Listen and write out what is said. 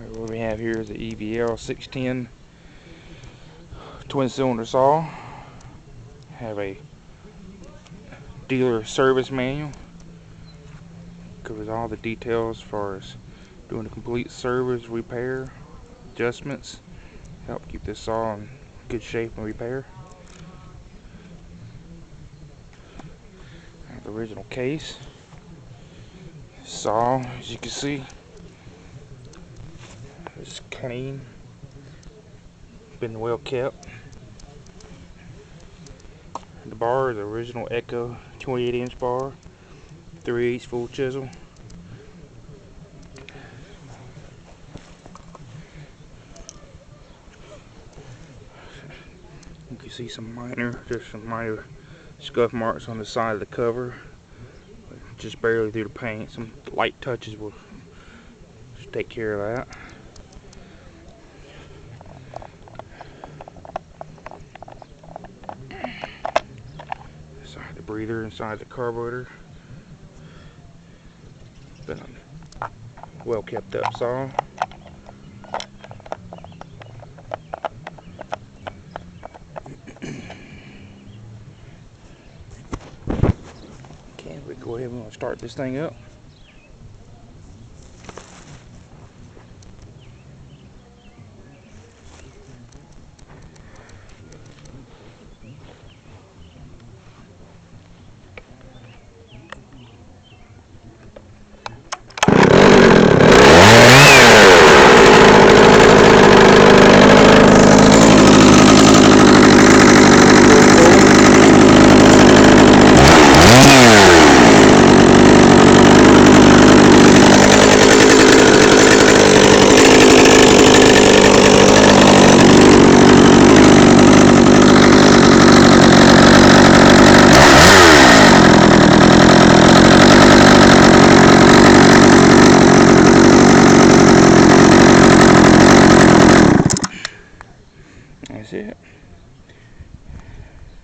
What we have here is the cst610 twin cylinder saw. Have a dealer service manual. Covers all the details as far as doing a complete service, repair, adjustments. Help keep this saw in good shape and repair. The original case. Saw, as you can see, is clean, been well kept. The bar is the original Echo 28-inch bar, 3/8 full chisel. You can see some minor scuff marks on the side of the cover, just barely through the paint. Some light touches will just take care of that. Inside the breather, inside the carburetor. Been a well kept up saw. Okay, we go ahead and start this thing up. That's it.